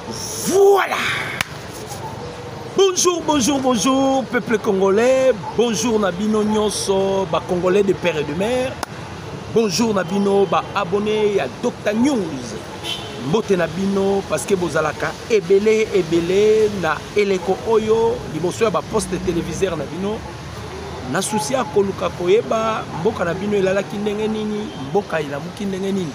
Voilà. Bonjour, bonjour, bonjour, peuple congolais. Bonjour, Nabino Nyonso, Congolais de père et de mère. Bonjour, Nabino, abonné à Dr News. Mbote Nabino, parce que Bozalaka, ebele, na eleko oyo, liboso ya poste téléviseur Nabino. Na souci à koluka koyeba, mboka Nabino elalaki ndenge nini, mboka ilamuki ndenge nini.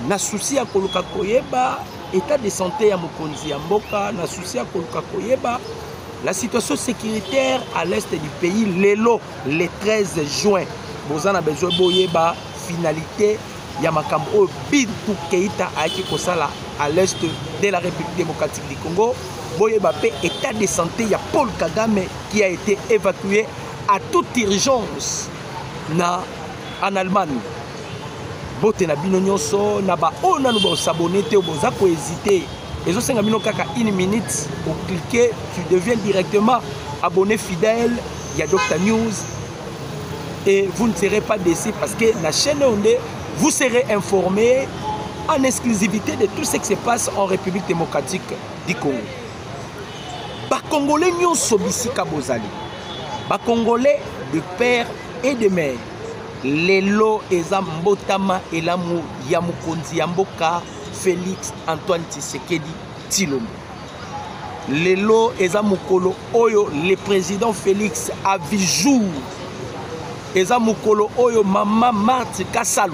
Na souci à koluka koyeba, état de santé ya mokonzi ya mboka, na souci à koluka koyeba, la situation sécuritaire à l'est du pays, le 13 juin. Bozana besoin boyeba finalité ya makambo Bintou Keïta aiki kosala à l'est de la République démocratique du Congo. Boyeba pe état de santé ya Paul Kagame qui a été évacué à toute urgence en Allemagne. Bote na bino nyonso na ba ona no s'abonner te boza ko hésiter. Ezo senga bino kaka 1 minute pour cliquer, tu deviens directement abonné fidèle, il y a Dr News et vous ne serez pas déçus parce que la chaîne Onde vous serez informé en exclusivité de tout ce qui se passe en République démocratique du Congo. Ba Congolais nyonso bisika bozali. Ba Congolais de père et de mère. Lelo eza mbotama elamu ya mokonzi ya mboka Félix Antoine Tshisekedi Tshilombo. Lelo eza mokolo oyo le président Félix a vu jour. Eza mokolo oyo mama Marthe Kasalo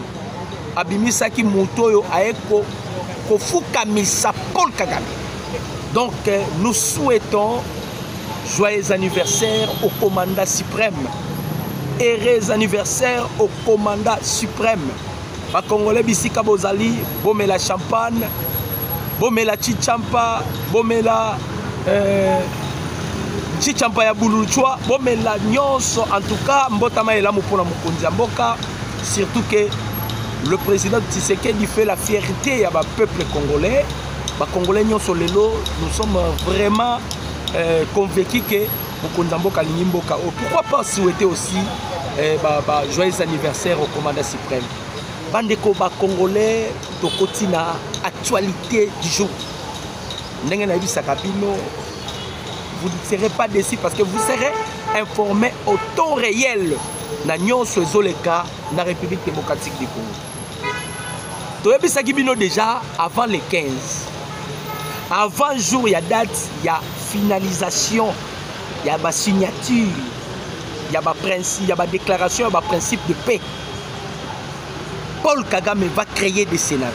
abimisaki moto oyo aeko kofukamisa Paul Kagame. Donc nous souhaitons joyeux anniversaire au commandant suprême. Heureux anniversaire au commandant suprême. Ba Congolais bisika bozali, bomela champagne, bomela chichampa, bomela chichampa ya buluchwa, bomela nyonso. En tout cas, mbotama ela mupona mukonzi mboka. Surtout que le président Tshisekedi fait la fierté ya ba peuple congolais. Ba Congolais nyonso lelo, nous sommes vraiment convaincus que mukonzi mboka lingi mboka. Pourquoi pas souhaiter aussi joyeux anniversaire au commandant suprême. Bandeko ba Congolais tokoti na actualité du jour. Ndenge na bisaka bino, vous ne serez pas déçus parce que vous serez informés au temps réel na nyonso ezoleka na République démocratique du Congo. Toyebisaki bino déjà avant les 15. Avant jour ya date ya finalisation ya ba signature. Il y a des principes, il y a des déclarations, il y a des principes de paix. Paul Kagame va créer des scénarios.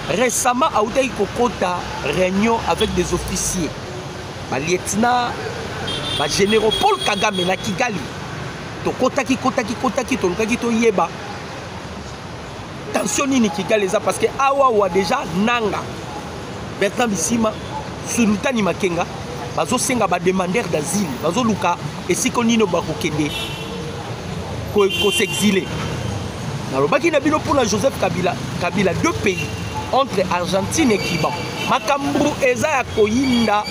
Récemment, à Oudaï Kokota, réunion avec des officiers, les lieutenants, les généraux. Paul Kagame na Kigali. Kotaki, tolukaki to yeba. Tension ni Kigali parce que awa déjà nanga. Bertrand Bisimba, Sultani Makenga. Bazo senga ba demandeur d'asile, bazo luka et si konino ba kokende ko s'exiler. Na lobaki na bino pour la Joseph Kabila deux pays entre Argentine et Cuba. Makambu eza ya koyinda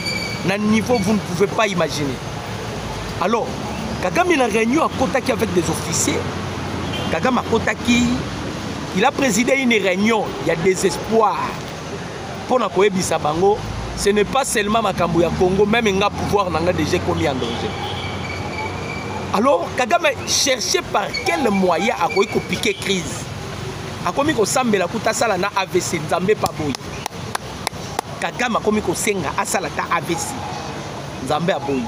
na niveau vous ne pouvez pas imaginer. Alors, Kagame na réunion à Kotaki avec des officiers. Kagame à Kotaki, il a présidé une réunion, il y a des espoirs. Pour na koyebisa bango. Ce n'est pas seulement Makambu ya Congo, même un pouvoir n'a déjà commis en danger. Alors, Kagame cherchait par quel moyen à piquer crise. A commis ko sambe la kuta sala na AVC Nzambe pa boy. Kagame a commis ko senga asala ta AVC Nzambe a boy.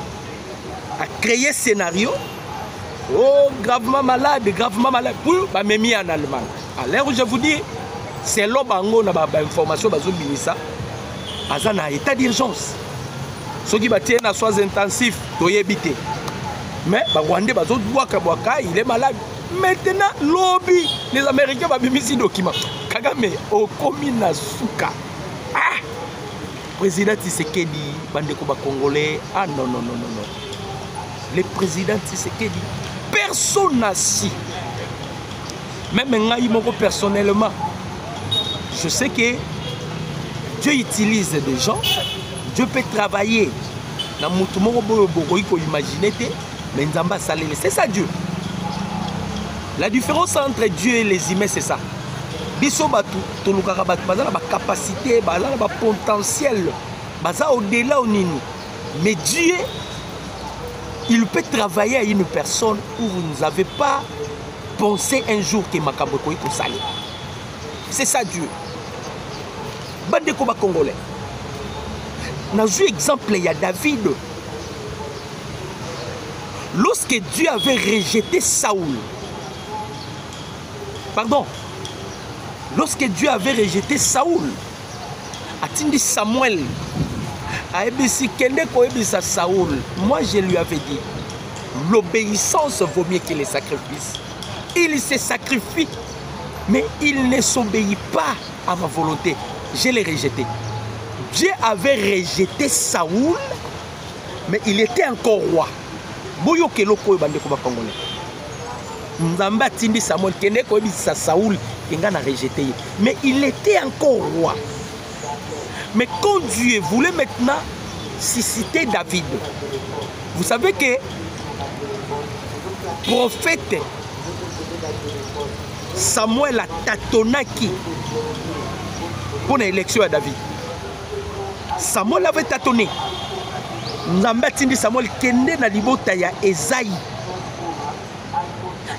A créé scénario. Oh, gravement malade. Pour ba memi en Allemagne. À l'heure où je vous dis, c'est l'obango na ba information bazo binisa. Azana état d'urgence. Ceux qui battent na soins intensifs, doyebité. Mais Rwandais bazo bwaka, il est malade. Maintenant lobby, les Américains va bimisi document. Kagame au komina suka. Ah! Président Tshisekedi bandeko ba congolais. Ah non. Le président Tshisekedi personne n'a si. Même ngai moko personnellement. Je sais que Dieu utilise des gens, Dieu peut travailler. Mais c'est ça Dieu. La différence entre Dieu et les humains, c'est ça. biso batu tolukaka batu baza na ba capacité baza na ba potentiel baza au-delà au nini. Mais Dieu il peut travailler à une personne où vous n'avez pas pensé un jour que makambo ko sali. C'est ça Dieu. Bandeko ba congolais. Na vu exemple il y a David. Lorsque Dieu avait rejeté Saoul. Pardon. Lorsque Dieu avait rejeté Saoul, atindi Samuel, Saoul, moi je lui avais dit, l'obéissance vaut mieux que les sacrifices. Il se sacrifie, mais il ne s'obéit pas à ma volonté. Je l'ai rejeté. Dieu avait rejeté Saoul, mais il était encore roi. Boyo keloko bandeko ba congolais. Nzamba atindi Samuel kende ko ebisa Saoul enga na rejeté. Mais il était encore roi. Mais quand Dieu voulait maintenant susciter David, vous savez que prophète Samuel a tâtonnaki pour l'élection à David. Samuel avait tâtonné. Nzamba atindi Samuel kende na libota ya Esaïe.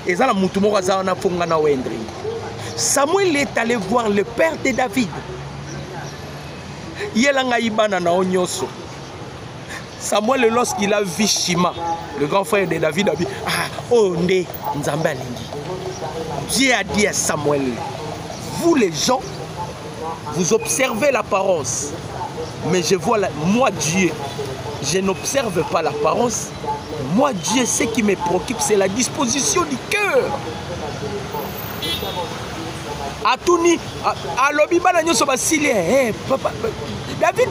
Ezala mutu moko aza na fonga na wendre. Samuel est allé voir le père de David. Yelanga ibana na onyoso. Samuel lorsqu'il a vu Shima, le grand frère de David, a dit ah oh ndé Nzamba alingi. Dieu a dit à Samuel, vous les gens, vous observez l'apparence, mais je vois moi Dieu, je n'observe pas l'apparence. Moi, Dieu, ce qui me préoccupe, c'est la disposition du cœur. Atuni, alobibana nyoso basili, papa, David,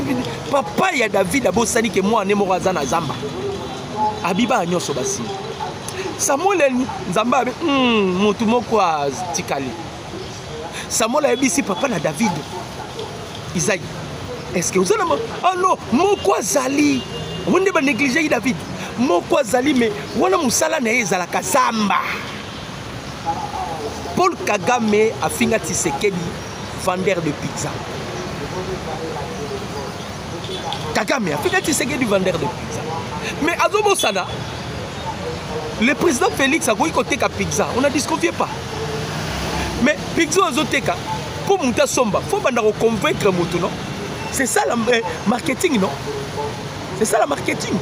papa ya David abosani que moi nemo razana zamba. Abiba nyoso basili. Samuel Nzamba mutu moko tikali. Samuel abisi papa na David. Isaïe. Est-ce que vous allez ah non, moko zali. On ne va négliger David. Moko zali mais wana musala na ezala kazamba. Paul Kagame a finga Tshisekedi vendeur de pizza. Kagame a finga Tshisekedi vendeur de pizza. Mais azobo sana le président Félix a dit côté pizza, on ne disconvient pas. Mais pizza azoteka pour monter somba, faut banda convaincre mutu non. C'est ça le marketing non. C'est ça le marketing.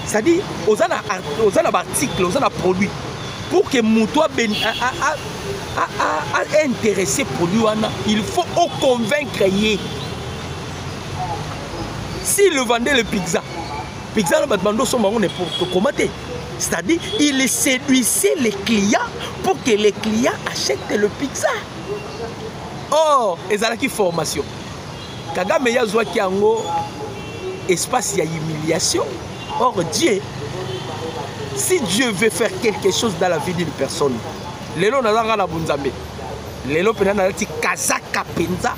C'est-à-dire, aux articles, aux produits, pour que Moutoua a intéressé produit, il faut convaincre. S'il vendait le pizza, c'est-à-dire, il séduisait les clients pour que les clients achètent le pizza. Oh, et ça qui formation. Kagame yazwa ki ango espace ya humiliation. Or Dieu, si Dieu veut faire quelque chose dans la vie d'une personne, lelo nazanga na bunzambe, lelo pena na ti kazaka penza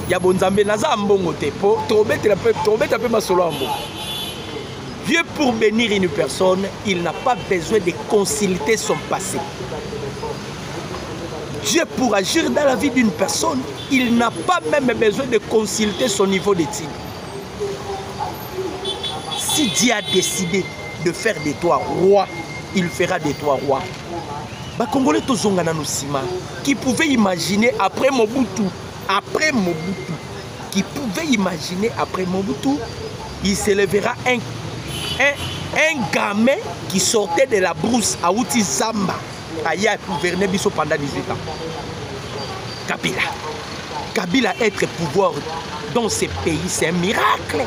ya bunzambe naza mbongo te po trobete pe masolo ambo. Dieu pour bénir une personne, il n'a pas besoin de consulter son passé. Dieu pour agir dans la vie d'une personne, il n'a pas même besoin de consulter son niveau d'études. Si Dieu a décidé de faire de toi roi, il fera de toi roi. Bah, Congolais Tozongana Nusima, qui pouvait imaginer après Mobutu, qui pouvait imaginer après Mobutu, il s'élèvera un gamin qui sortait de la brousse à Outi Zamba, aïe a gouverné Bisso pendant 18 ans. Kabila être pouvoir dans ces pays, c'est un miracle.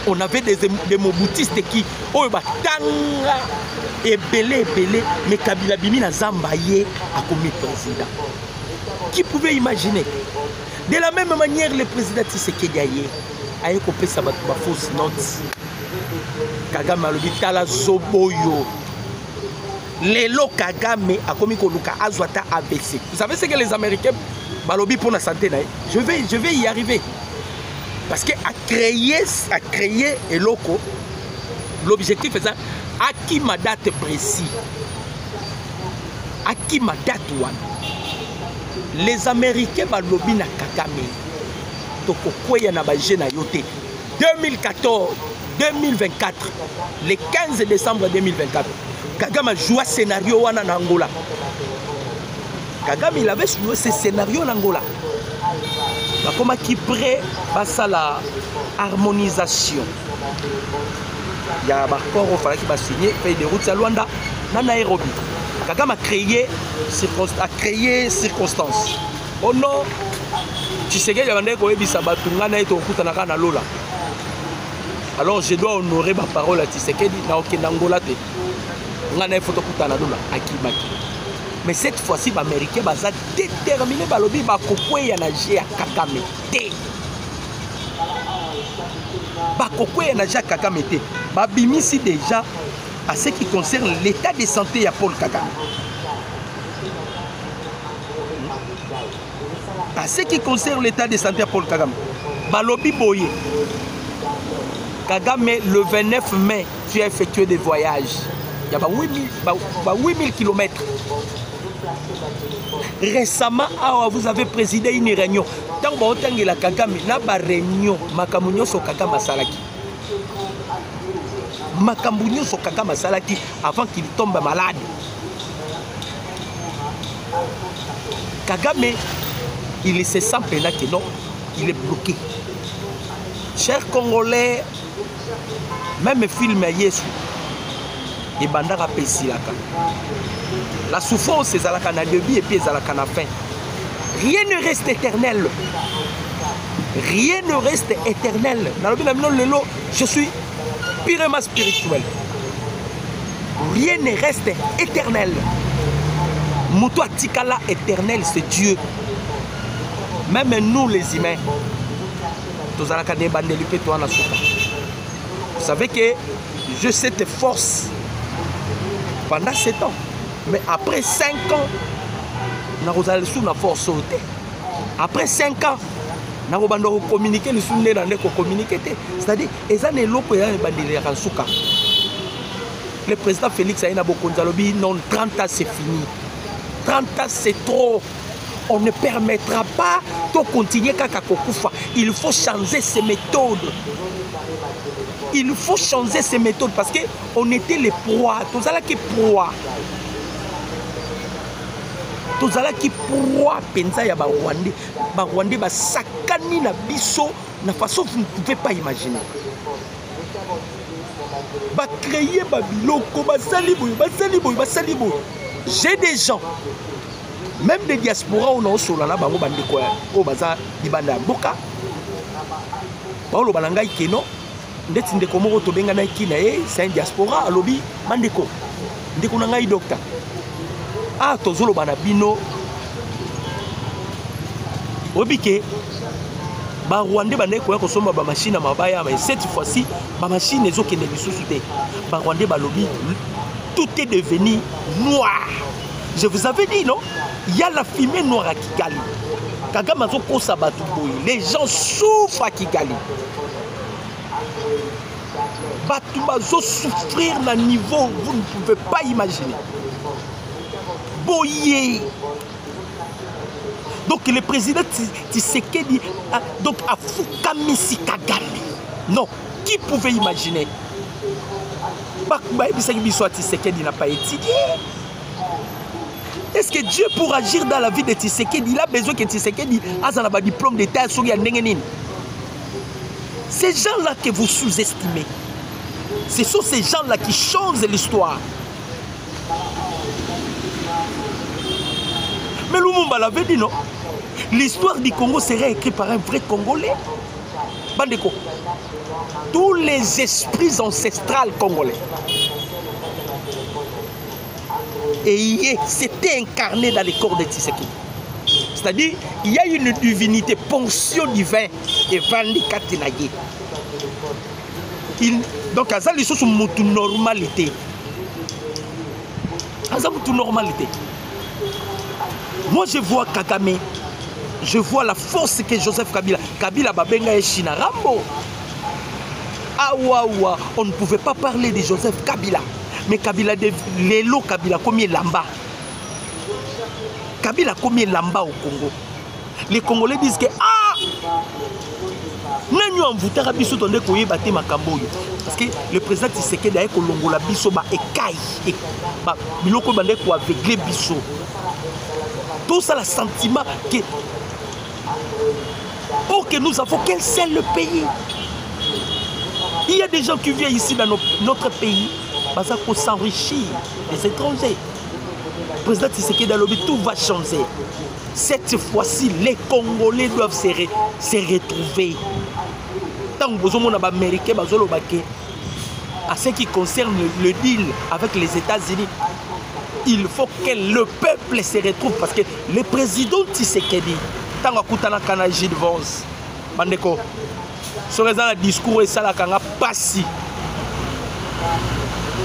On avait des moboutistes qui ont tanga et belé, mais Kabila Bimina Zambaye a commis président. Qui pouvait imaginer? De la même manière, le président Tshisekedi a coupé sa fausse note. Kagame a le bitala Zoboyo. Lelo Kagame a commis Koluka Azwata ABC. Vous savez ce que les Américains balobi pour la santé? Je vais y arriver. Parce qu'à créer et loco, l'objectif est ça, à qui ma date précise. À qui ma date one. les Américains balobi na Kagame toko kweya na baje na yote 2014 2024 le 15 décembre 2024 Kagame a joué scénario wana na Angola. Kagame il avait joué ce scénario en Angola. Comme qui prêt à la harmonisation. Il y a un accord au fallait qu'il va signer pays de route à Luanda na Nairobi. Kagame a créé circonstances. Oh non, tu sais qu'il y a un égo et bisabatunga na eto kutanaka na lola. Alors je dois honorer ma parole à Tshisekedi na Angola te. Ngana photo kutana lola akimaki. Mais cette fois-ci, les Américains sont déterminés par le lobby bakokwe ya naje ya Kagame te. Bakokwe ya naje ya Kagame te. Babimisi déjà à ce qui concerne l'état de santé à Paul Kagame. À ce qui concerne l'état de santé à Paul Kagame. Balobi boye. Kagame, le 29 mai, tu as effectué des voyages. Il y a 8000 km. Récemment, vous avez présidé une réunion. Tant que vous avez la Kagame, na ba réunion, makamunyo so Kagame Salaki. Makamunyo so Kagame Salaki avant qu'il tombe malade. Kagame, il se sent maintenant que non, il est bloqué. Chers Congolais, même film Yesu, et bandara pesilaka. La souffrance c'est à la canne début et puis à la canne fin. Rien ne reste éternel. Rien ne reste éternel. Je suis purement spirituel. Rien ne reste éternel. Moutou Tikala éternel, c'est Dieu. Même nous les humains. Vous savez que je sais cette force pendant 7 ans. Mais après 5 ans, nous allons sous la force sauter. Après 5 ans, nous allons communiquer, nous allons communiquer. C'est-à-dire, le président Félix Aïna Bokonzalobi, non, 30 ans c'est fini. 30 ans c'est trop. On ne permettra pas de continuer Kakakokufa. Il faut changer ses méthodes. Il faut changer ses méthodes parce qu'on était les proies. Tous allons qui proies. Tous allons qui proies. Pensa ya ba Rwandais. Ba Rwandais ba sakani na biso na façon vous ne pouvez pas imaginer. Ba créer ba biloko ba saliboy, ba saliboy, ba saliboy. J'ai des gens. Même des diasporas, on a aussi là, bango bandeko o baza dibanda boka. Paulo banangai keno, ndeti ndeko moko to benga na kina c'est un diaspora alobi bandeko. Ndeko nangai docteur. Ah tozolo bana bino. Obike ba Rwandais bandeko ya kosomba ba machine mabaya mais cette fois-ci ba machine ezokende bisusu te. Ba Rwandais balobi tout est devenu noir. Je vous avais dit, non? Il y a la fumée noire à Kigali. Kagame Kosa Batouboui. Les gens souffrent à Kigali. Batoubazo souffrir d'un niveau vous ne pouvez pas imaginer. Boyé. Donc le président Tshisekedi donc a Fukamisi Kagame. Non, qui pouvait imaginer? Tshisekedi n'a pas étudié. Est-ce que Dieu, pour agir dans la vie de Tshisekedi, il a besoin que Tshisekedi ait un diplôme d'État? Ces gens-là que vous sous-estimez, ce sont ces gens-là qui changent l'histoire. Mais Lumumba l'avait dit, non? L'histoire du Congo serait écrite par un vrai Congolais. Bandeko, tous les esprits ancestrales congolais. Et c'était incarné dans les corps de Tshisekedi. C'est-à-dire, il y a une divinité, ponction divin, et Vandi Katenaye. Donc, à ça, les choses sont une normalité. À ça, une normalité. Moi, je vois Kagame, je vois la force que Joseph Kabila. Kabila Babenga et China Rambo. Ah, ouah, on ne pouvait pas parler de Joseph Kabila. Mais Kabila, Lélo Kabila, combien Lamba? Kabila a commis l'amba au Congo. Les Congolais disent que nous avons voté à Bissot dans le bâti Makambo. Parce que le président Tshisekedi a dit que l'Ongola Bissot est caille. Il a dit qu'il a aveuglé Bissot. Tout ça, le sentiment que nous avons qu'un seul pays. Il y a des gens qui viennent ici dans notre pays pour s'enrichir des étrangers. Le président Tshisekedi a dit que tout va changer. Cette fois-ci, les Congolais doivent se retrouver. Tant que vous avez Américains, à ce qui concerne le deal avec les États-Unis, il faut que le peuple se retrouve parce que le président Tshisekedi, tant que vous avez Gilles Vance, Bandeko, sur le discours et ça, la passi.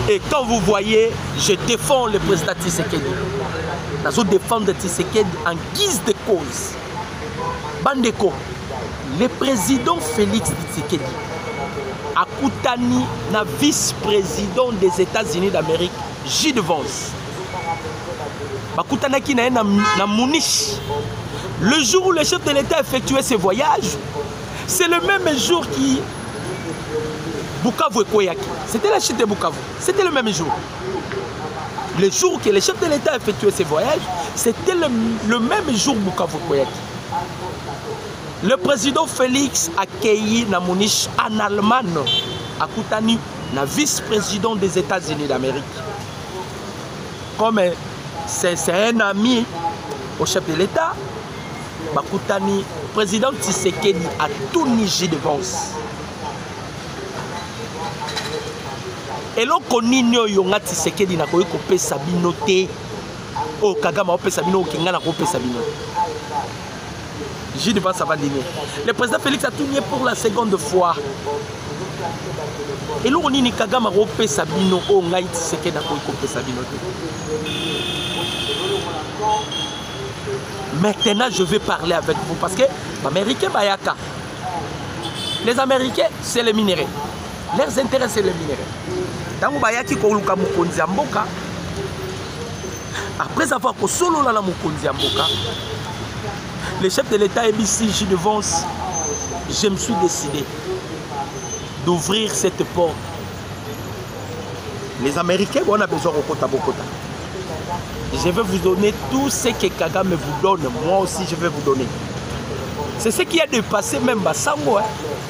Et quand vous voyez, je défends le président Tshisekedi. Je défends Tshisekedi en guise de cause. Bandeko, le président Félix Tshisekedi a Koutani, na vice-président des États-Unis d'Amérique, Gilles Vance. Bakoutanaki na Mouniche. Le jour où le chef de l'État effectuait ses voyages, c'est le même jour qui Bukavu et Koyaki. C'était la chute de Bukavu. C'était le même jour. Le jour que le chef de l'État effectuait ses voyages, c'était le même jour Bukavu et Koyaki. Le président Félix a accueilli na Mouniche en Allemagne, à Koutani, na vice-président des États-Unis d'Amérique. Comme c'est un ami au chef de l'État, Bakoutani, président Tshisekedi a tout nié de Vance. Et là, on a Tshisekedi na koyi kopé Sabinoté. Oh, Kagame a opé Sabino, Kinga na kopé Sabino. J'ai devant ça va dîner. Le président Félix a tout nié pour la seconde fois. Et là, on a Kagame a opé Sabino, oh, on a Tshisekedi na koyi kopé Sabino. Maintenant, je vais parler avec vous parce que les Américains, les Américains, c'est les minéraux. Leurs intérêts, c'est les minéraux. Dans Bayaki, après avoir que solo la Mukonzi Amboka, le chef de l'État ABC, Gilles Vance, je me suis décidé d'ouvrir cette porte. Les Américains, on a besoin de Bokota. Je vais vous donner tout ce que Kagame vous donne. Moi aussi, je vais vous donner. C'est ce qui a dépassé même Bassango.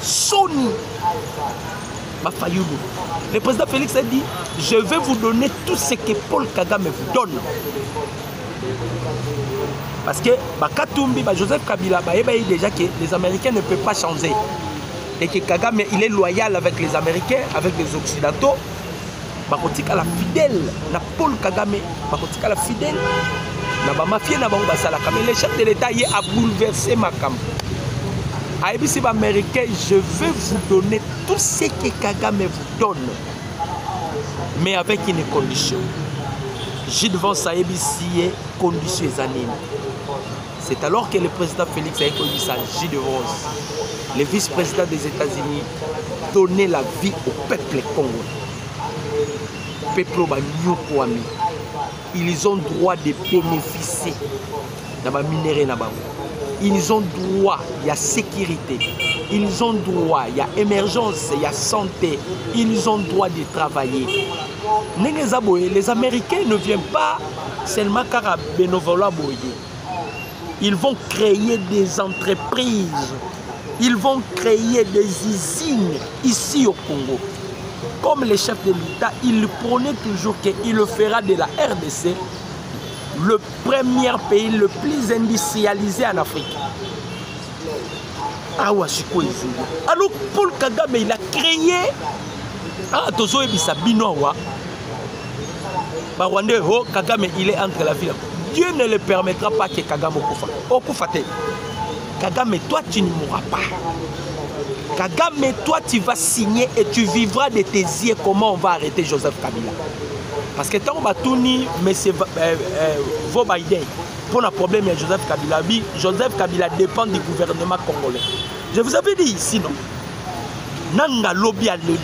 Sony. Le président Félix a dit, je vais vous donner tout ce que Paul Kagame vous donne. Parce que Katumbi, Joseph Kabila, déjà que les Américains ne peuvent pas changer. Et que Kagame, il est loyal avec les Américains, avec les Occidentaux. Bakotika la fidèle, na Paul Kagame, Bakotika la fidèle, na ba mafia na bango basala mais le chef de l'État a bouleversé ma cam. A ABC américain, je vais vous donner tout ce que Kagame vous donne, mais avec une condition. Gilles Vance a ABC condition anime. C'est alors que le président Félix a connu ça, Gilles Vance, le vice-président des États-Unis, donner la vie au peuple congolais. Ils ont droit de bénéficier dans la minerai. Ils ont droit, il y a sécurité. Ils ont droit, il y a émergence, il y a santé. Ils ont droit de travailler. Les Américains ne viennent pas seulement car à bénévolat. Ils vont créer des entreprises. Ils vont créer des usines ici au Congo. Comme le chef de l'État, il prônait toujours qu'il le fera de la RDC le premier pays le plus industrialisé en Afrique. Alors Paul Kagame, il a créé Kagame, il est entre la ville. Dieu ne le permettra pas que Kagame okufa. Kagame, toi tu ne mourras pas. Kagame, toi tu vas signer et tu vivras de tes yeux comment on va arrêter Joseph Kabila. Parce que tant qu'on va tourner, mais c'est vos Biden. Pour le problème, il y a Joseph Kabila. Joseph Kabila dépend du gouvernement congolais. Je vous avais dit ici, non? Nanga lobby à l'élu.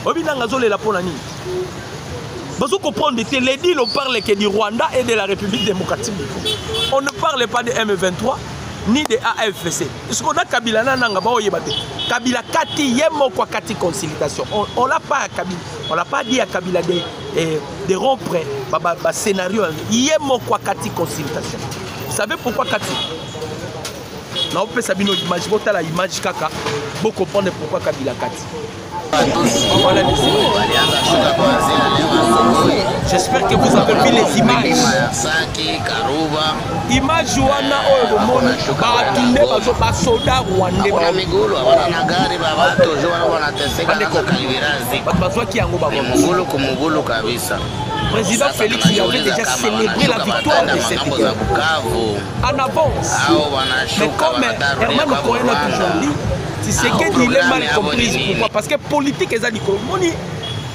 Obi nanga zole la ponani. Vous comprenez, les deals, on parle que du Rwanda et de la République démocratique du Congo. On ne parle pas de M23 ni de AFC. Ce qu'on a Kabila Nanga Kabila Kati Yemo kwa Kati consultation. On l'a pas à Kabila. On l'a pas dit à Kabila de rompre le scénario. Yemo kwa Kati consultation. Vous savez pourquoi Kati? Non, on peut savoir l'image, la image kaka, pour comprendre pourquoi Kabila Kati. Voilà les j'espère que vous avez vu les images. Images wana oyo bomoni batunde ba soda rwandais ba migolo wana gari ba bato jo wana wanateseka na kalibirazi bazwa kiango ba mugolo ko mugolo kabisa. Président Félix il avait déjà célébré la victoire de cette guerre en avance. Mais comme Herman Cohen a toujours dit, c'est ce qu'il est mal compris. Pourquoi? Parce que politique est dit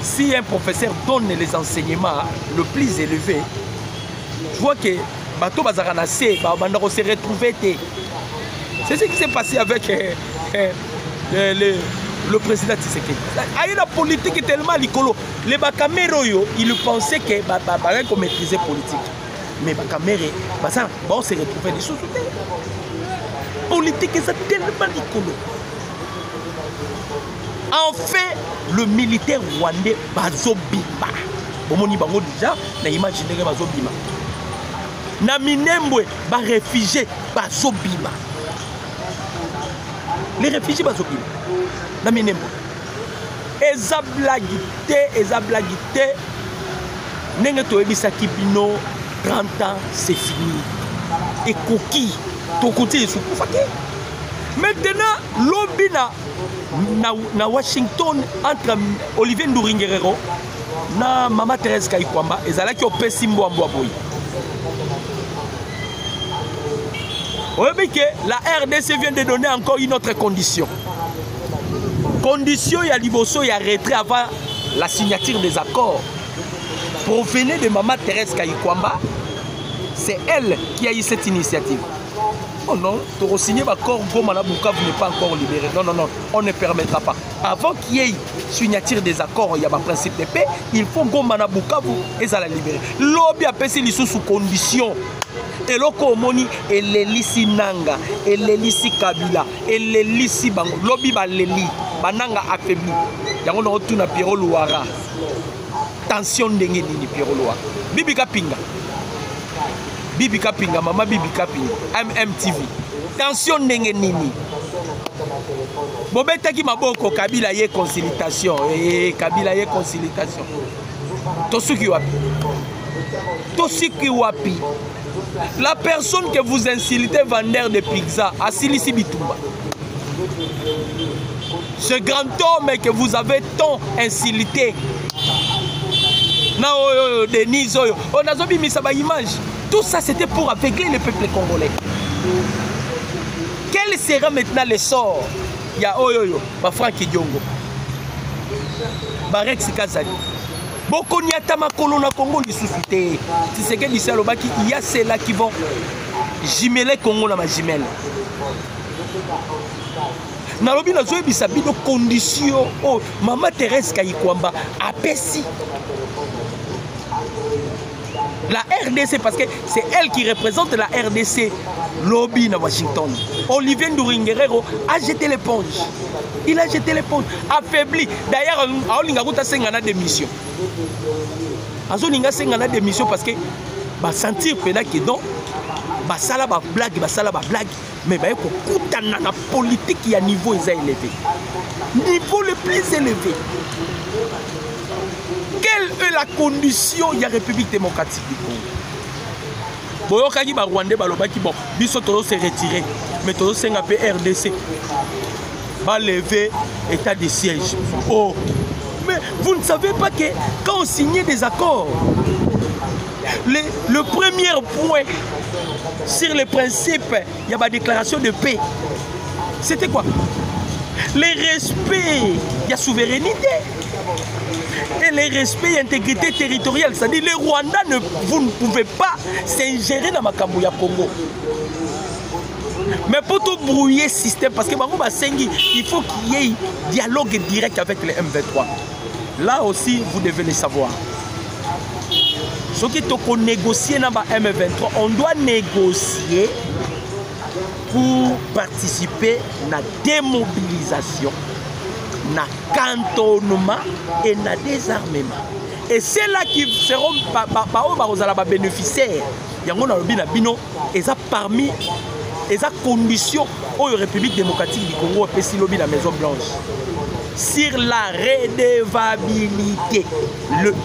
si un professeur donne les enseignements le plus élevé, je vois que bateau bazarana se se retrouver. C'est ce qui s'est passé avec le président Tshisekedi. La politique est tellement licolo. Les Bakaméro, ils pensaient que qu'on maîtrisait politique. Mais Bakamere, on s'est retrouvé des choses. Politique est tellement licolo. Enfin, le militaire rwandais Bazobima. Omoni bango déjà, na imaginer Bazobima. Na Minembwe, ba réfugiés Bazobima. Les réfugiés Bazobima. Na Minembwe. Eza blagité. Nenge to ebisaki bino 30 ans, c'est fini. Et coquille, ton côté est sous. Maintenant, lobby na Washington entre Olivier Nduringuerero na Mama Thérèse Kayikwamba ezalaki opesi mbwambwa boy. Oyebi que la RDC vient de donner encore une autre condition. Condition ya liboso ya retrait avant la signature des accords. Provenait de Mama Thérèse Kayikwamba, c'est elle qui a eu cette initiative. Oh non, pour signer l'accord, Goma na Bukavu n'est pas encore libéré. Non, non, non, on ne permettra pas. Avant qu'il y ait signature des accords, il y a un principe de paix, il faut Goma na Bukavu et ça la libérer. Lobby a passé les sous condition. Et loko moni et l'elisi nanga, et l'elisi Kabila, et l'elisi bango. Lobby ba leli, bananga affaibli. Yango na retourne à Pierrot Louara. Tension ndenge nini Pierrot Louara. Bibi Kapinga. Bibi Kapinga, maman Bibi Kapinga, MTV. Tension ndenge nini. Bobeta ki maboko Kabila ye consultation. Kabila ye consultation. Tosuki wapi. Tosuki wapi. La personne que vous insultez vendeur de pizza, Asilisi Bitumba. Ce grand homme que vous avez tant insulté. Non, Denis, on a mis sa image. Tout ça, c'était pour aveugler le peuple congolais. Quel sera maintenant le sort? Il y a Francky Diongo, Rex Kazali. Beaucoup n'y a pas de Congo qui suscité. C'est ce que dit Salobaki. Il y a ceux-là qui vont jumeler Congo dans ma jumelle. Nalobi na zoe bisabi de conditions. Oh, Mama Thérèse Kayikwamba a pessi. La RDC, parce que c'est elle qui représente la RDC, lobby à Washington. Olivier Nduringuerero a jeté l'éponge. Il a jeté l'éponge, affaibli. D'ailleurs, Aolinga Ruta Sengana démission. Azolinga Sengana démission parce que va sentir que donc basala ba blague, mais bah écoute, la politique qui a niveau élevé, niveau le plus élevé. Quelle est la condition de la République démocratique du Congo? Boyokaki ba Rwandais balobaki bon, biso tozo se retirer, mais tozo senga pe RDC. Va lever état de siège. Oh, mais vous ne savez pas que quand on signait des accords, le premier point sur les principes, il y a la déclaration de paix. C'était quoi? Le respect de la souveraineté et le respect et l'intégrité territoriale. C'est-à-dire les Rwandais, vous ne pouvez pas s'ingérer dans ma Kambuya Congo. Mais pour tout brouiller le système, parce que il faut qu'il y ait dialogue direct avec les M23. Là aussi, vous devez le savoir. Ce qui est négocier dans la M23, on doit négocier pour participer à la démobilisation, à la cantonnement et à la désarmement. Et c'est là qui seront les bénéficiaires. Il y a des parmi les conditions où la République démocratique du Congo a la Maison Blanche. Sur la redevabilité,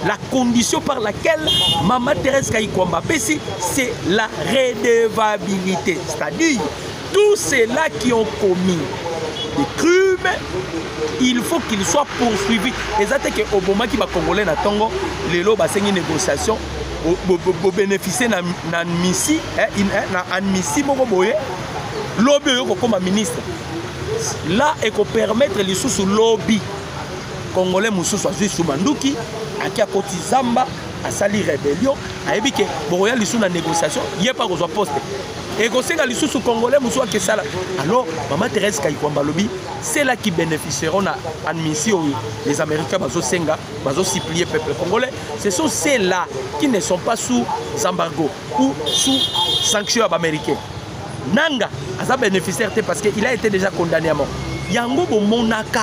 la condition par laquelle Maman Thérèse Kayikwamba Pessi, c'est la redevabilité. C'est-à-dire, tous ceux-là qui ont commis des crimes, il faut qu'ils soient poursuivis. Et ça, c'est que Obama qui va Congolais na Tongo, les lots va signer une négociation, pour bénéficier d'un admissi, lobby comme ministre. Là, il faut permettre les sous lobby congolais moussous soit juste sous Manduki, à qui a côté Zamba, à Sali Rébellion, à Ebike, Boroya les sous la négociation, il n'y a pas aux postes. Et quand c'est les sous congolais moussous qui ça. Alors, Maman Thérèse Kayikwamba lobby, c'est là qui bénéficieront à admission les Américains, Bazo Senga, Bazo supplier le peuple congolais. Ce sont ceux-là qui ne sont pas sous embargo ou sous sanctions américaines. Nanga a bénéficiaire parce qu'il a été déjà condamné à mort. Yango Monaka,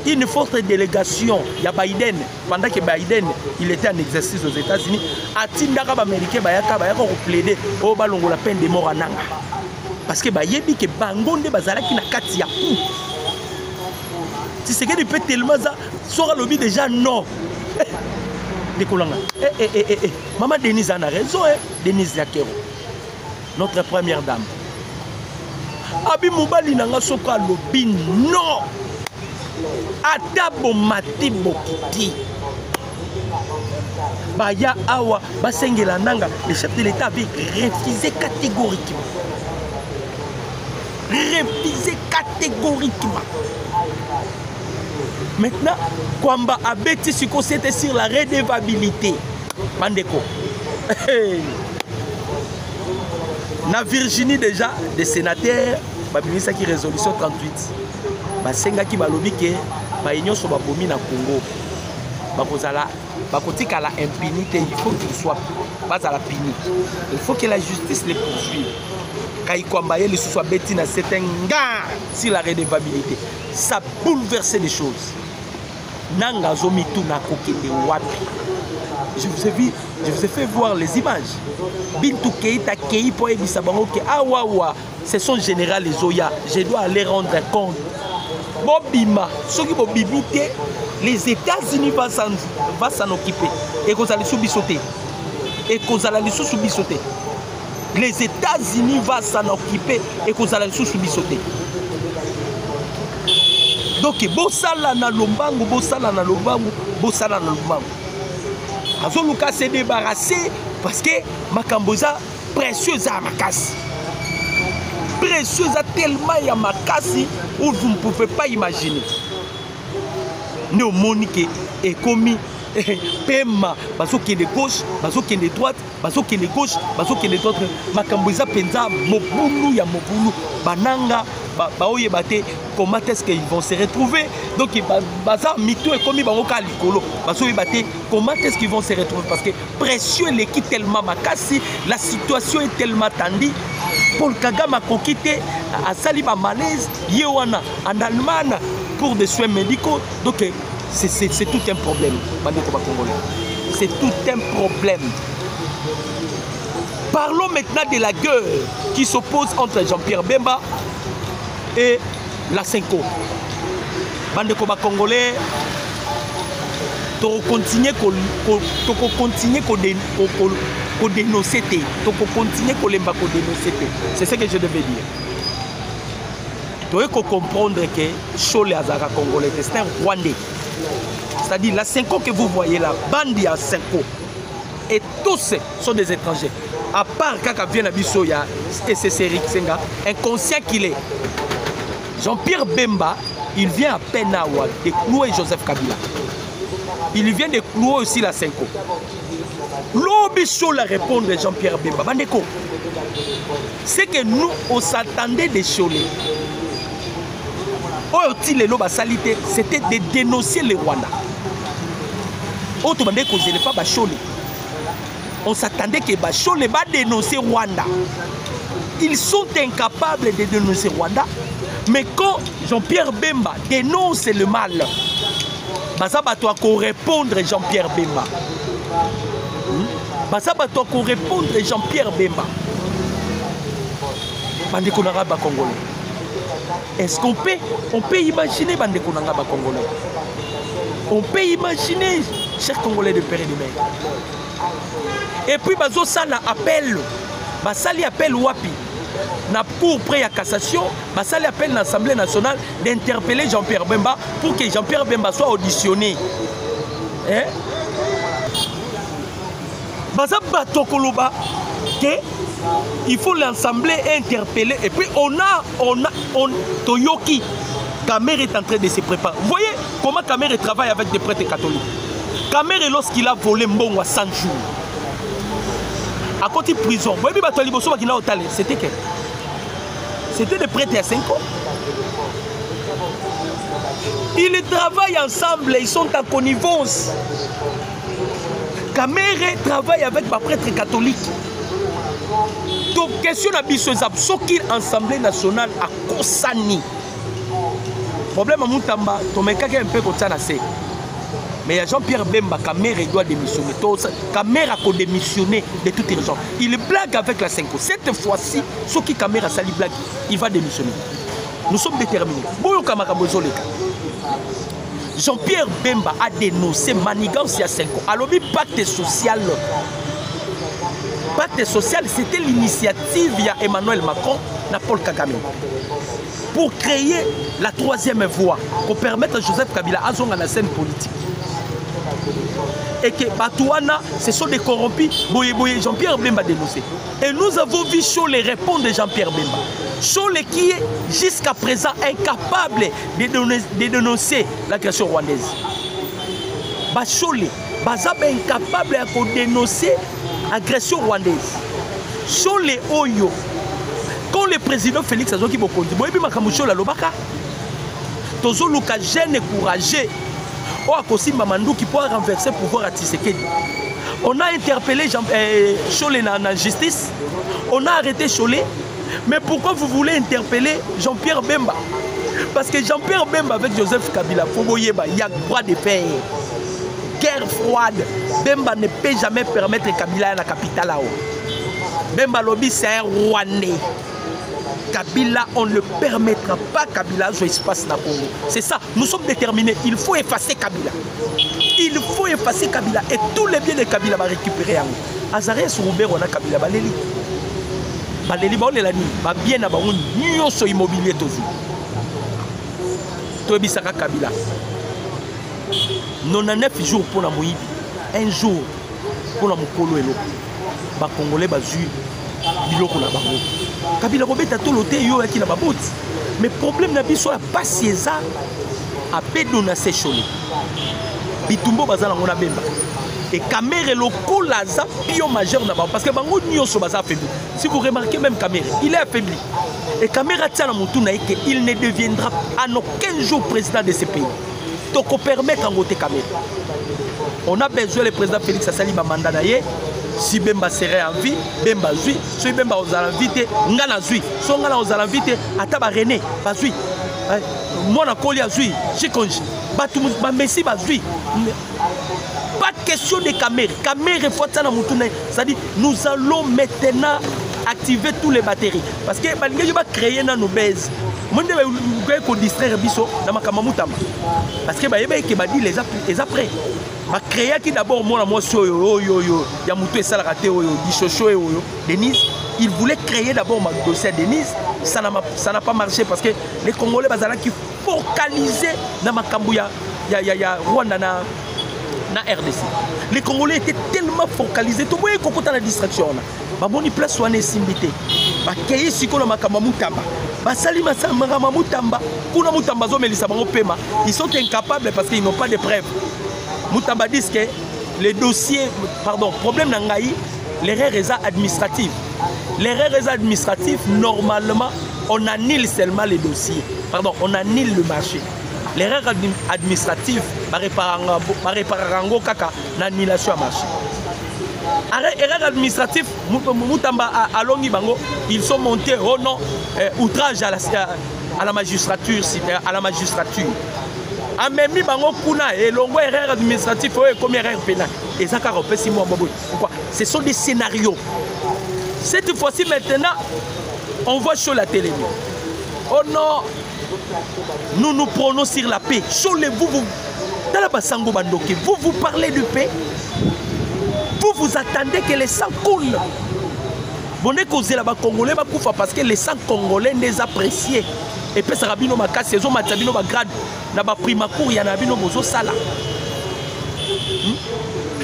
une forte délégation, il y a Biden, pendant que Biden il était en exercice aux États-Unis, a Tindaka américain Bayaka plaider au ballon la peine de mort à Nanga. Parce que Bayebi que Bangonde Bazala qui n'a Katia. Si c'est que tu peux tellement ça, sera lobby déjà non. Maman Denise en a raison, Denise Yakero. Notre première dame. Abi Moubali nanga soka lobi non. Atabo mati bokiti. Baya awa basengela nanga, le chef de l'État avait refusé catégoriquement. Refusé catégoriquement. Maintenant, Kwamba Abeti Siko c'était sur la redevabilité. Bandeko. Na Virginie déjà, des sénateurs, babimisa qui résolution 38. Basenga qui balobi ke ba union so babomi na Congo. Bakozala bakotika la impunité, il faut qu'il soit pas à la puni. Il faut que la justice les poursuive. Kayikwamba le soit bêti na c'est un gars sur la redevabilité. Ça bouleverse les choses. Nanga zomitu na kokende wapi. Je vous ai fait voir les images. Bintou Keita Kei pour Ebisabango que awawa, c'est son général les Oya. Je dois aller rendre compte. Bobima, ceux qui vont bibiter, les États-Unis vont s'en occuper. Et qu'on allait sous-bissoter. Et qu'on allait sous-bissoter. Les États-Unis vont s'en occuper et qu'on allait sous-bissoter. Donc, Bossala na Lombango, Bossala na Lombango, Bossala na Lombango. Azoluka s'est débarrassé parce que Makamboza précieuse à Makassi. Précieuse à tellement à Makassi où vous ne pouvez pas imaginer. Nous Monique est commis Pema, baso qui est de gauche, baso qui est de droite, baso qui est de gauche, baso qui est de droite. Makamboza penza mobulu ya mobulu bananga baoye bate comment est-ce qu'ils vont se retrouver. Donc baza mito et commis bangoka likolo baso bate comment est-ce qu'ils vont se retrouver parce que précieux l'équipe tellement makasi, la situation est tellement tendue. Paul Kagame a quitté à Saliba malaise yewana en Allemagne pour des soins médicaux. Donc c'est tout un problème. C'est tout un problème. Parlons maintenant de la guerre qui s'oppose entre Jean-Pierre Bemba et la Senko. Bande Koba Congolais, tu continues à dénoncer. C'est ce que je devais dire. Tu dois comprendre que Chole Azara Congolais, c'est un Rwandais. C'est-à-dire la Senko que vous voyez là, bandi à Senko, et tous sont des étrangers. À part quand vient à Bissoya, et c'est Eric Senga, inconscient qu'il est. Jean-Pierre Bemba, il vient à Penawa de clouer Joseph Kabila. Il vient de clouer aussi la Senko. L'Obicho la répondre de Jean-Pierre Bemba. Bandeko, c'est que nous, on s'attendait des Cholés. C'était de dénoncer les Rwanda. Autre bandeko, ce n'est pas Bacholé. on s'attendait que Bachole va dénoncer Rwanda. Ils sont incapables de dénoncer Rwanda. Mais quand Jean-Pierre Bemba dénonce le mal, Baza doit répondre Jean-Pierre Bemba. Baza doit répondre Jean-Pierre Bemba. Bandeko nanga ba Congolais. Est-ce qu'on peut imaginer bandeko nanga ba Congolais? On peut imaginer, chers Congolais de père et de mère. Et puis bazo sala appel, basali appel wapi? Na cour près à cassation, basali appel à l'Assemblée nationale d'interpeller Jean-Pierre Bemba pour que Jean-Pierre Bemba soit auditionné. Hein? Baza batokoloba que il faut l'Assemblée interpeller et puis on Toyoki. Kamere est en train de se préparer. Vous voyez comment Kamere travaille avec des prêtres catholiques. Kamere, lorsqu'il a volé Mbongo à 100 jours, à côté de prison, vous voyez, c'était quel? C'était des prêtres à 5 ans. Ils travaillent ensemble, ils sont en connivence. Kamere travaille avec des prêtres catholiques. Donc, question d'ambition, ce qui est l'Assemblée nationale à Kosani. Problème à Moutamba, Tomeka qui est un peu comme ça. Mais il y a Jean-Pierre Bemba, Kamere doit démissionner. Kamere a démissionné de toute urgence. Il blague avec la 5. Cette fois-ci, ce qui Kamere a sali blague, il va démissionner. Nous sommes déterminés. Jean-Pierre Bemba a dénoncé manigance il y a 5 ans. Alors, pacte social. Pacte social, c'était l'initiative il y a Emmanuel Macron et Paul Kagame. Pour créer la 3e voie, pour permettre à Joseph Kabila à dans la scène politique. Et que Batouana, ce sont des corrompus. Jean-Pierre Bemba dénoncé. Et nous avons vu Chole répondre de Jean-Pierre Bemba. Chole qui est jusqu'à présent incapable de dénoncer l'agression rwandaise. Chole, Bazab est incapable de dénoncer l'agression rwandaise. Chole Oyo. Quand le président Félix Azoki Bokondi, Tozo Luka jeune et courageux, qui pourra renverser le pouvoir à Tshisekedi. On a interpellé Chole en justice, on a arrêté Chole, mais pourquoi vous voulez interpeller Jean-Pierre Bemba? Parce que Jean-Pierre Bemba avec Joseph Kabila, il y a droit de faire. Guerre froide, Bemba ne peut jamais permettre Kabila à la capitale là-haut. Bemba Lobby, c'est un Rwandais. Kabila, on ne permettra pas Kabila sur l'espace na Congo. C'est ça, nous sommes déterminés. Il faut effacer Kabila. Il faut effacer Kabila. Et tous les biens de Kabila va récupérer en nous. Azarias Roubert, on a Kabila. Baleli. Baleli, ba bien à Baoun. Nous sommes immobiliers tous. Toebisaka Kabila. 99 jours pour la Moïbi. Un jour pour la Mokolo et l'eau. Ba Congolais, ba Zui. Biloko na bango. Kabila Robeta tolote yo qui na babot. Mais problème na biso la pasieza a bedona se Chole. Bitumbo bazala ngona Bemba. Et Kamere loko la za pio majeur na bango parce que bango nyonso baza affaibli. Si vous remarquez même Kamere, il est affaibli. Et Kamere tient la mutuna que il ne deviendra en aucun jour président de ce pays. Donc on permet en voter Kamere. On a besoin le président Félix Assali ba mandat na ye. Si Bemba serait en vie, Bemba zui. Si Bemba aux invité, Ngana zui. Si Ngana aux invité, Ataba René, Bazui. Moi, na Kolia zui. Chikonji. Batou, Messi Bazui. Pas de question de caméra. Caméra, faut ça dans mon tournée. C'est-à-dire, nous allons maintenant activer toutes les batteries. Parce que je vais créer dans nos bases. Moi, je vais distraire Bisso dans ma Kamamutama. Parce que je vais les après. Ma créa qui d'abord moi il y a Moutou et Salaraté Dichocho et Denise, il voulait créer d'abord ma dossier Denise, ça n'a pas marché parce que les Congolais bazala qui focalisaient dans ma Kambouya ya Rwanda na RDC. Les Congolais étaient tellement focalisés, tout le monde est dans la distraction là. Ba boni place wana simbité. Ba keye sikola makamba mutamba. Ba sali masamba mutamba. Kuna mutamba zo melisa bango pema. Ils sont incapables parce qu'ils n'ont pas de preuves. Moutamba dit que les dossiers, problème n'angaï, l'erreur administrative. L'erreur administrative, normalement, on annule seulement les dossiers. On annule le marché. L'erreur administrative, ma réparango kaka, l'annulation à marché. Erreur administrative, Moutamba Alongi Bango, ils sont montés au nom outrage à la magistrature. A même Bango Kuna et l'ongo erreur administrative comme erreur pénale. Et ça, pourquoi? Ce sont des scénarios. Cette fois-ci, maintenant, on voit sur la télé. Oh non, nous nous prenons sur la paix. Dans la Bassango Bandoké, vous parlez de paix. Vous attendez que les sangs coulent. Vous n'êtes causé là-bas Congolais parce que les sangs Congolais les appréciés. Et puis ça rabino maka saison matabino ba grade na ba prima cour ya na bino bozo sala.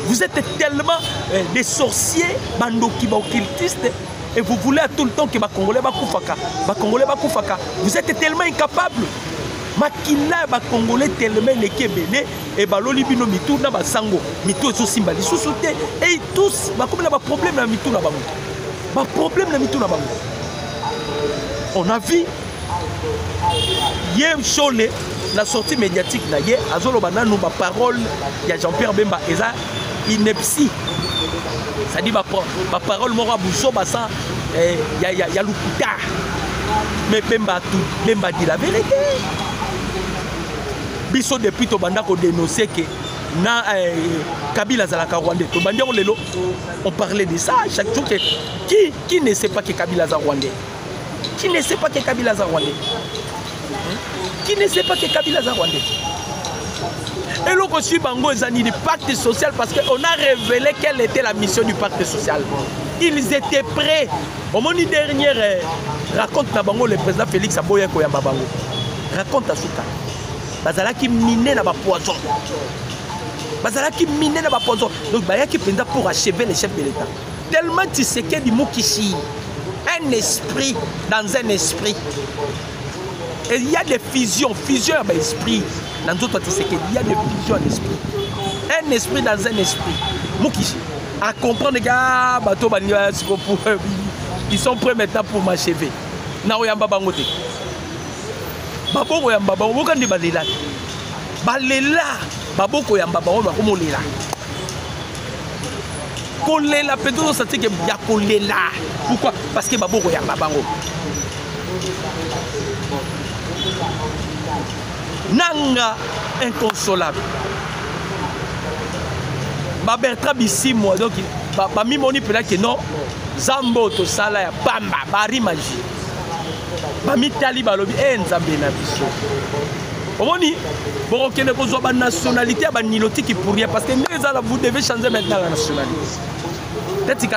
Vous êtes tellement des sorciers bandoki ba occultistes et vous voulez à tout le temps que ba Congolais ba kufaka. Vous êtes tellement incapables. Makila ba Congolais tellement nekebele et ba loli bino mitou na ba sango mitou so simbali sosote et tous ba comme ba problème na mitou na bango. Ba problème na mitou na bango. On a vu hier Cholé la sortie médiatique na hier azolo bananu ba parole ya Jean-Pierre Bemba eza ineptie. Ça dit ba parole mora buso basa ya lukuta. Mais Bemba dit la vérité. Biso depuis to banda ko dénoncer que na Kabila zalaka rwandais to banda lelo on parlait de ça chaque jour que qui ne sait pas que Kabila za rwandais, qui ne sait pas que Kabila za rwandais, qui ne sait pas que Kabila za rwandais. Et l'on reçu bango ezani du pacte social parce qu'on a révélé quelle était la mission du pacte social. Ils étaient prêts. Au moment dernier raconte na bango le président Félix Aboya Koyamba bango raconte à Souka. Bazala qui miné na ba poison. Bazala qui miné na ba poison. Donc baya qui penda pour achever les chefs de l'État. Tellement tu sais qu'il y a du Mukishi. Un esprit dans un esprit. Et il y a des fusions à l'esprit. Dans d'autres tu sais qu'il y a des fusions à l'esprit. Un esprit dans un esprit. Mukishi. À comprendre les gars, bateau ils sont prêts maintenant pour m'achever. Na oyamba bangote. Baboko yamba bango kandi balela. Balela baboko yamba bango bakomolela. Kolela peut-être ça dit que ya kolela. Pourquoi? Parce que baboko yamba bango. Nanga inconsolable. Bertrand Bissimo donc ba mimoni peut-être que non Zambo to sala ya pamba bari magie. Bamitali balobi nzambe na biso. Omoni bon kene ko zo ba nationalité ba niloti qui pour rien parce que vous devez changer maintenant la nationalité. Peut-être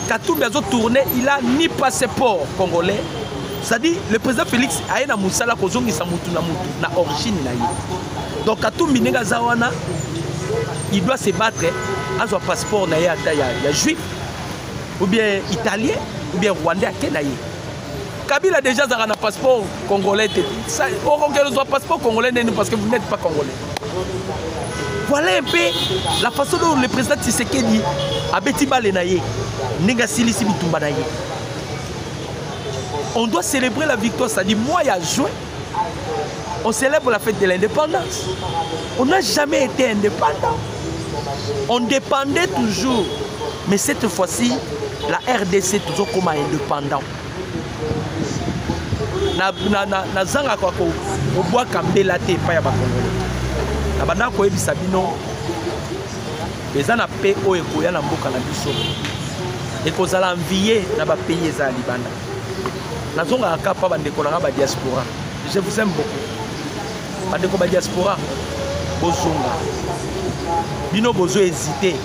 Katumbi a tourné, il a ni passeport congolais. C'est-à-dire le président Félix a na musala ko zongisa mutu na origine na ye. Donc Katumbi nenga zawana il doit se battre à son passeport na ya juif ou bien italien ou bien rwandais à Kenya. Kabila déjà a un passeport congolais. Ça, on passeport congolais parce que vous n'êtes pas congolais. Voilà un peu la façon dont le président Tshisekedi a bêti balenaye, négasilisi bitumbanaye. On doit célébrer la victoire, c'est-à-dire moi il y a juin, on célèbre la fête de l'indépendance. On n'a jamais été indépendant. On dépendait toujours, mais cette fois-ci, la RDC est toujours comme indépendant. Na zanga kwa ko bois kambela te pa ya bakongole na bana ko ebisa bino eza na pe o ekoya na mboka na biso ekozala envier na ba pays za libanda na zonga akapa bandeko na ba diaspora. Je vous aime beaucoup bandeko ba diaspora bozonga bino bozo hésiter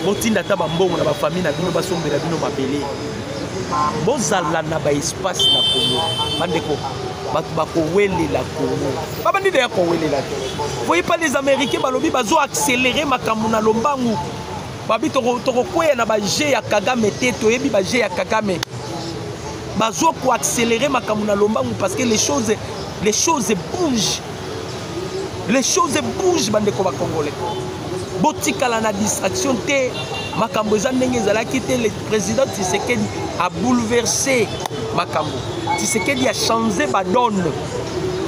botinda ta bambongo na ba famille na bino basombela bino mabele. Bozala na ba espace na Congo bandeko batu bakowelela Congo babandi de yakowelela. Voyez pas les Américains balobi bazo accélérer makambo na lombangu babi toko kwea na ba G ya Kagame te toyebi ba G ya Kagame bazo ko accélérer makambo na lombangu parce que les choses bougent. Les choses bougent bandeko ba Congolais. Botikala na distraction te. Makambo ndenge ezalaki te. Le président Tshisekedi a bouleversé makambo. Tshisekedi a changé ma donne.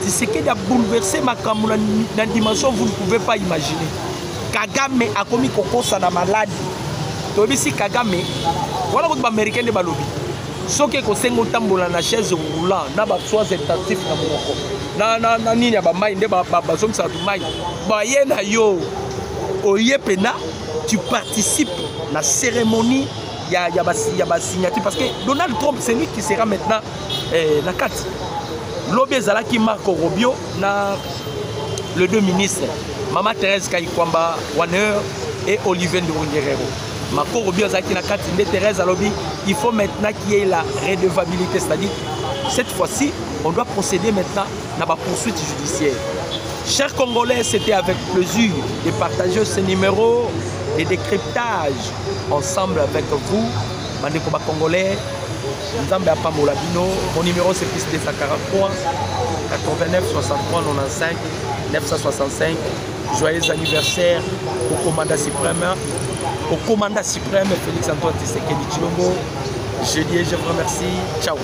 Tshisekedi a bouleversé makambo dans dimension vous ne pouvez pas imaginer. Kagame a commis kokosa na malade. si Kagame voilà votre américain de balobi soki ko sengo tambola na chaise roulant na ba soins tentatif na monoko na nini ya ba mai nde ba som sa du mai ba yena yo oye pena tu participes la cérémonie il y a signature parce que Donald Trump c'est lui qui sera maintenant la carte lobby ezalaki Marco Rubio na le deux ministres Mama Thérèse Kayikwamba Warner et Olivier Ndurunyerero. Marco Rubio ezalaki na carte de Thérèse Alobi, il faut maintenant qu'il y ait la redevabilité, c'est-à-dire cette fois-ci on doit procéder maintenant à la poursuite judiciaire. Chers Congolais, c'était avec plaisir de partager ce numéro de décryptage ensemble avec vous, Mandeko Congolais. Nzambe Apambola Bino, mon numéro c'est plus 243 89 63 95 965. Joyeux anniversaire au commandant suprême Félix Antoine Tshisekedi Tshilombo. Je dis et je vous remercie. Ciao.